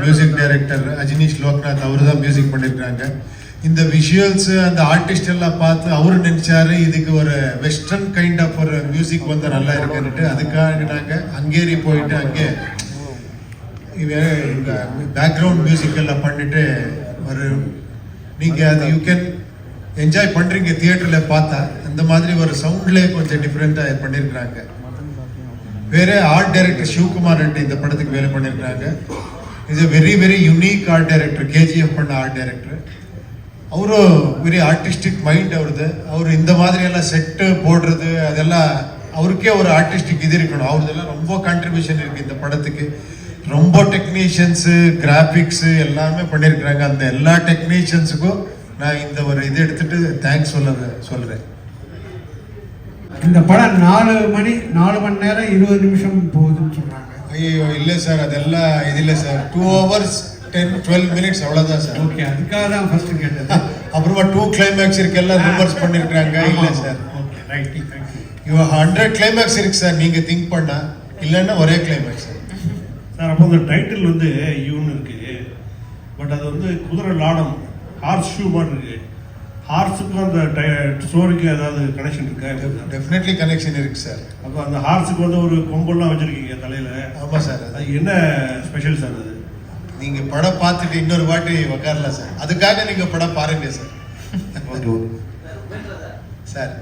Music director Ajaneesh Loknath அவர் தான் music பண்ணியிருக்காங்க. இந்த விஷுவல்ஸ் அந்த ஆர்டிஸ்ட் எல்லாம் பார்த்து அவரு நினைச்சாரு இதுக்கு ஒரு வெஸ்டர்ன் கைண்ட் ஆஃப் ஒரு மியூசிக் வந்து நல்லா இருக்குன்ட்டு அதுக்காக நாங்கள் ஹங்கேரி போயிட்டு அங்கே பேக்ரவுண்ட் மியூசிக் எல்லாம் பண்ணிட்டு ஒரு நீங்கள் அது யூ கேன் என்ஜாய் பண்ணுறீங்க தியேட்டரில் பார்த்தா. அந்த மாதிரி ஒரு சவுண்ட்லேயே கொஞ்சம் டிஃப்ரெண்ட்டாக பண்ணியிருக்கிறாங்க. வேற ஆர்ட் டைரக்டர் சிவகுமார் ரெட்டி இந்த படத்துக்கு வேலை பண்ணியிருக்காங்க. Is a very very unique art director. KGF பண்ண ஆர்ட் டைரக்டர். அவரும் வெரி ஆர்டிஸ்டிக் மைண்ட் அவருது. அவர் இந்த மாதிரி எல்லாம் செட்டு போடுறது அதெல்லாம் அவருக்கே ஒரு ஆர்டிஸ்டிக் இது இருக்கணும். அவரதெல்லாம் ரொம்ப கான்ட்ரிபியூஷன் இருக்கு இந்த படத்துக்கு. ரொம்ப டெக்னீஷியன்ஸு கிராஃபிக்ஸு எல்லாமே பண்ணியிருக்கிறாங்க. அந்த எல்லா டெக்னீஷியன்ஸுக்கும் நான் இந்த ஒரு இது எடுத்துட்டு தேங்க்ஸ் சொல்றேன். இந்த படம் 4 மணி நேரம் 20 நிமிஷம் போகுதுன்னு சொல்றாங்க. ஐயோ இல்லை சார், அதெல்லாம் இது இல்லை சார். 2 hours 10-12 minutes அவ்வளோதான் சார். ஓகே, அதுக்காக தான் ஃபர்ஸ்ட் கேட்டது. அப்புறமா 2 climax இருக்கு, எல்லாம் ரிவர்ஸ் பண்ணியிருக்காங்க. இல்லை sir, okay right thank you 100 climax இருக்கு சார். நீங்கள் திங்க் பண்ணா இல்லைன்னா ஒரே கிளைமேக்ஸ் சார். அப்போ அந்த டைட்டில் வந்து யூன்னு இருக்கு, பட் அது வந்து குதிரை லாடம் ஹார்ஸ் ஷூ மாதிரி இருக்கு. ஹார்ஸுக்கும் அந்த ஸ்டோரிக்கு ஏதாவது கனெக்ஷன் இருக்கா? டெஃபினெட்லி கனெக்ஷன் இருக்கு சார். அப்போ அந்த ஹார்ஸுக்கு வந்து ஒரு கொம்பெல்லாம் வச்சிருக்கீங்க தலையில. ஆமாம் சார். அது என்ன ஸ்பெஷல் சார்? அது நீங்கள் படம் பார்த்துட்டு இன்னொரு வாட்டி உக்காரலாம் சார். அதுக்காக நீங்கள் படம் பாருங்க சார். ஓகே சார்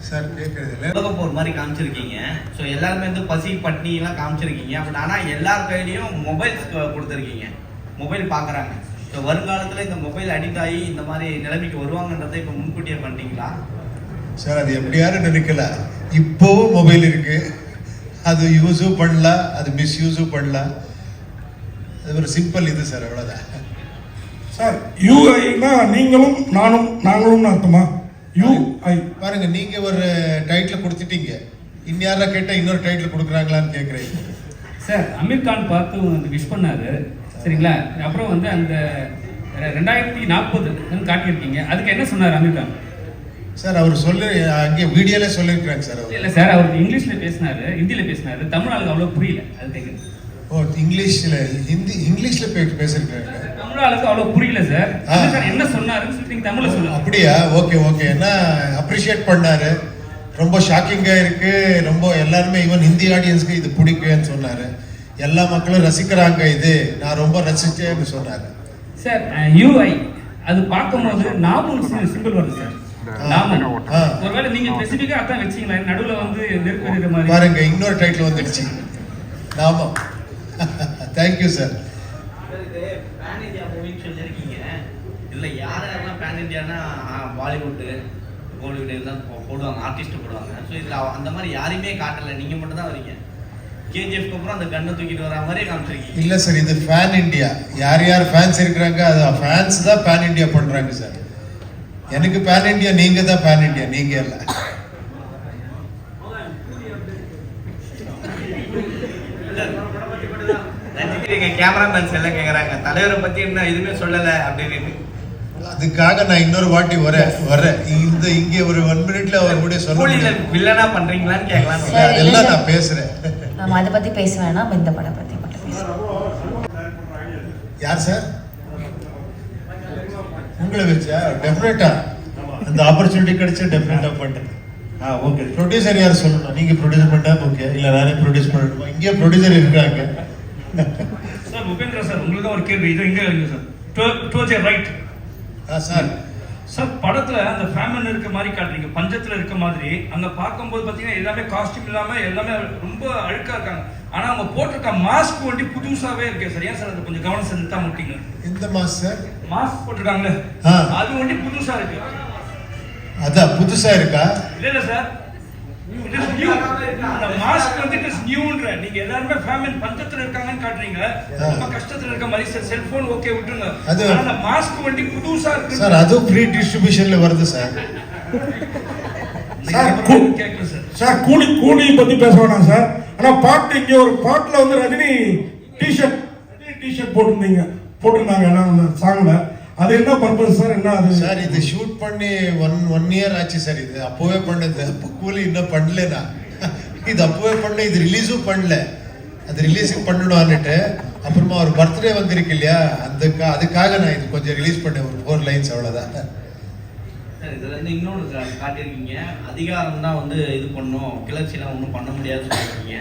சார் கேட்கறது இல்லை. உலகப்போர் மாதிரி காமிச்சிருக்கீங்க. ஸோ எல்லாருமே வந்து பசி பட்னிலாம் காமிச்சிருக்கீங்க. பட் ஆனால் எல்லார் கையிலையும் மொபைல்ஸ் கொடுத்துருக்கீங்க. மொபைல் பார்க்குறாங்க. ஸோ வருங்காலத்தில் இந்த மொபைல் அடிக்ட் ஆகி இந்த மாதிரி நிலைமைக்கு வருவாங்கன்றதை இப்போ முன்கூட்டியே பண்ணிட்டீங்களா சார்? அது எப்படி யாரும் நினைக்கல. இப்போவும் மொபைல் இருக்கு, அது யூஸும் பண்ணலாம், அது மிஸ்யூஸும் பண்ணலாம். அது ஒரு சிம்பிள் இது சார், அவ்வளோதான் சார். யூஐனா நீங்களும் நாங்களும் அர்த்தமா? யூஐ பாருங்க, நீங்க ஒரு டைட்டில் கொடுத்துட்டீங்க, இன்யாரா கேட்டால் இன்னொரு டைட்டில் கொடுக்குறாங்களான்னு கேட்குறீங்க சார். அமீர் கான் பார்த்து வந்து விஷ் பண்ணாரு, சரிங்களா? அப்புறம் வந்து அந்த 2040 காட்டியிருக்கீங்க, அதுக்கு என்ன சொன்னார் அமீர் கான் சார்? அவர் அங்கே வீடியோல சொல்லியிருக்கிறாங்க சார். இல்லை சார், அவர் இங்கிலீஷில் பேசினாரு, ஹிந்தியில் பேசினாரு, தமிழ் ஆளுக்கு அவ்வளோ புரியல. அது கேட்குறது. ஓ, இங்கிலீஷில் பேசியிருக்காங்க. தமிழ் ஆளுக்கு அவ்வளோ புரியல சார். சார் என்ன சொன்னாருன்னு சொல்லி நீங்கள் தமிழில் சொல்லுங்க. அப்படியா? Okay okay. என்ன அப்ரிஷியேட் பண்ணாரு, ரொம்ப ஷாக்கிங்காக இருக்கு. ரொம்ப எல்லாருமே ஈவன் ஹிந்தி ஆடியன்ஸ்க்கு இது பிடிக்குன்னு சொன்னாரு. எல்லா மக்களும் ரசிக்கிறாங்க, இது நான் ரொம்ப ரசிச்சேன்னு சொன்னாரு சார். யூஐ அது பார்க்கும்போது நாமும் சிம்பிள் வருது சார். ஒருவேளை நீங்க ஸ்பெசிபிக்கா அதான் வச்சீங்களா? நடுவுல வந்து நெருப்பு மாதிரி பாருங்க, இன்னொரு டைட்டில் வந்துடுச்சு நாமம். Thank you sir. பேன் இந்தியா மூவின்னு சொல்லியிருக்கீங்க. இல்லை யாரெல்லாம் பேன் இந்தியானா பாலிவுட்டு கோலிவுட் எல்லாம் போடுவாங்க, ஆர்டிஸ்ட் போடுவாங்க. ஸோ இதில் அந்த மாதிரி யாரையுமே காட்டலை, நீங்கள் மட்டும் தான் வரீங்க. கேஜிஎஃப்க்கு அப்புறம் அந்த கண்ணை தூக்கிட்டு வர மாதிரியே காமிச்சிருக்கீங்க. இல்லை சார், இது பேன் இந்தியா. யார் ஃபேன்ஸ் இருக்கிறாங்க, அது ஃபேன்ஸ் தான் பேன் இந்தியா பண்ணுறாங்க சார். எனக்கு பேன் இந்தியா, நீங்க தான் பேன் இந்தியா, நீங்க இல்ல. கேமராமேன்ஸ் எல்லாம் கேக்குறாங்க தலைவரை பத்தி என்ன எதுவுமே சொல்லல அப்படின்னு. அதுக்காக நான் இன்னொரு வாட்டி வரேன். இங்கே ஒரு 1 minute அவர் கூட சொல்ல வில்லனா பண்றீங்களான்னு கேட்கலாம். அதெல்லாம் நான் பேசுறேன். நம்ம அதை பத்தி பேச வேணாம், இந்த படம் பத்தி மட்டும் பேசுறோம். யார் சார் உங்களை வச்சா? டெஃபினட்டா அந்த ஆப்பர்ச்சுனிட்டி கிடைச்சா டெஃபினட்டா பண்றேன். ஓகே. ப்ரொடியூசர் யார் சொல்லணும்? நீங்க ப்ரொடியூஸ் பண்ணா ஓகே, இல்ல நானே ப்ரொடியூஸ் பண்ணணுமா? இங்கே ப்ரொடியூசர் இருக்காங்க சார். உபேந்திரா சார், உங்களுக்கு ஒரு கேள்வி. இது இங்கே இருக்கு sir. Towards your right sir. Sir படத்துல அந்த ஃபேமிலி இருக்க மாதிரி காட்டுறீங்க, பஞ்சத்துல இருக்க மாதிரி. அங்க பார்க்கும்போது பாத்தீங்கன்னா எல்லாமே காஸ்டியூம் இல்லாம எல்லாமே ரொம்ப அழுக்கா இருக்காங்க. ஆனா அவங்க போட்டிருக்க மாஸ்க் வந்து புதுசாவே இருக்கு சார். ஏன் சார் அது கொஞ்சம் கவனம் செலுத்தா மாட்டீங்க? எந்த மாஸ்க் சார்? மாஸ்க் போட்டிருக்காங்களே, அது வந்து புதுசா இருக்கு. அதான் புதுசா இருக்கா? இல்ல சார், இட் இஸ் நியூ. அந்த மாஸ்க் வந்து இட் இஸ் நியூன்ற. நீங்க எல்லாரும் ஃபேமிலி பஞ்சத்துல இருக்காங்கன்னு காட்டுறீங்க, ரொம்ப கஷ்டத்துல இருக்க மாதிரி. சார் செல்போன் ஓகே விட்டுருங்க, அது அந்த மாஸ்க் வந்து புதுசா இருக்கு சார். அது ஃப்ரீ டிஸ்ட்ரிபியூஷன்ல வருது சார். சார் கூலி பத்தி பேச வேணாம் சார். ஆனா பாட்டு இங்க ஒரு பாட்டுல வந்து ரஜினி டிஷர்ட் போட்டிருந்தாங்க எல்லாம் சாங்ல. அது என்ன பர்பஸ் சார்? என்ன அது சார் இது ஷூட் பண்ணி ஒன் இயர் ஆச்சு சார். இது அப்போவே பண்ணது. அப்போ கூலி இன்னும் பண்ணலனா இது அப்போவே பண்ண. இது ரிலீஸும் பண்ணல. அது ரிலீஸும் பண்ணணும்னுட்டு அப்புறமா ஒரு பர்த்டே வந்திருக்கு இல்லையா, அதுக்காக நான் இது கொஞ்சம் ரிலீஸ் பண்ணேன். ஒரு 4 லைன்ஸ் அவ்வளோதான். சார் இதுல இருந்து இன்னொன்று காட்டியிருக்கீங்க, அதிகாரம் தான் வந்து இது பண்ணும், கிளர்ச்சிலாம் ஒன்றும் பண்ண முடியாதுன்னு சொல்லியிருக்கீங்க.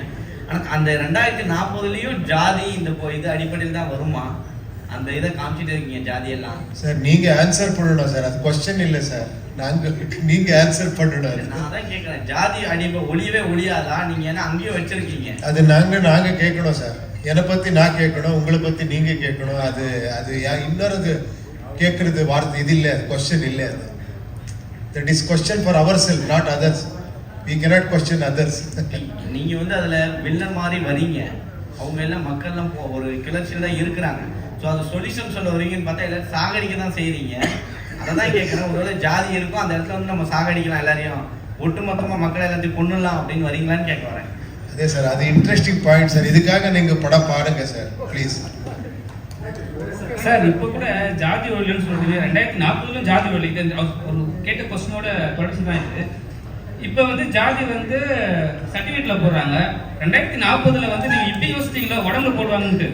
ஆனால் அந்த 2040லயும் ஜாதி இந்த இது அடிப்படையில் தான் வருமா? அந்த இதை காமிச்சிட்டு இருக்கீங்க ஜாதியெல்லாம். சார் நீங்க ஆன்சர் பண்ணணும் சார். அது கொஸ்டின் இல்லை சார். நீங்க ஆன்சர் பண்ணணும். நான் தான் கேட்குறேன், ஜாதி அடிப்பை ஒளியவே ஒளியாதா? நீங்க என்ன அங்கேயும் வச்சிருக்கீங்க? அது நாங்க கேட்கணும் சார். என்னை பத்தி நான் கேட்கணும், உங்களை பத்தி நீங்க கேட்கணும். அது இன்னொரு கேட்கறது வார்த்தை இது இல்லை, கொஸ்டின் இல்லை. அது that is question for our self, not others. we cannot question others. நீங்க வந்து அதுல வில்லன் மாதிரி வரீங்க, அவங்க எல்லாம் மக்கள்லாம் ஒரு கிளர்ச்சியில தான் இருக்கிறாங்க. ஸோ அது சொல்யூஷன் சொல்ல வரீங்கன்னு பார்த்தா எல்லாரும் சாகடிக்க தான் செய்றீங்க. அதை தான் கேட்குறேன், ஒருவேளை ஜாதி இருக்கும் அந்த இடத்துல வந்து நம்ம சாகடிக்கலாம், எல்லாரையும் ஒட்டுமொத்தமாக மக்களை எல்லாத்தையும் கொண்டுலாம் அப்படின்னு வரீங்களான்னு கேட்க வரேன். அதே சார், அது இன்ட்ரெஸ்டிங் பாயிண்ட் சார். இதுக்காக நீங்க படம் பாருங்க சார் ப்ளீஸ். சார் இப்போ கூட ஜாதி ஒழியன்னு சொல்றீங்க, 2040 ஜாதி ஒழி. ஒரு கேட்ட கொஸ்டினோட தொடர்ச்சி தான் இது. இப்போ வந்து ஜாதி வந்து சர்டிஃபிகேட்ல போடுறாங்க, 2040 வந்து நீங்க இப்படி யோசிச்சீங்களா உடம்புல போடுவாங்கன்ட்டு?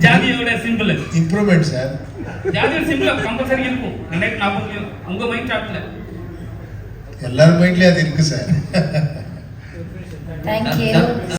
ஜாதியோட சிம்பிள் இம்ப்ரூவ்மெண்ட் சார். ஜாதியோட சிம்பிள் கம்பல்சரி இருக்கும் 2040 உங்க மைண்ட் டாப்ல. எல்லாரும் மைண்ட்லயே அது இருக்கு சார். தேங்க்யூ.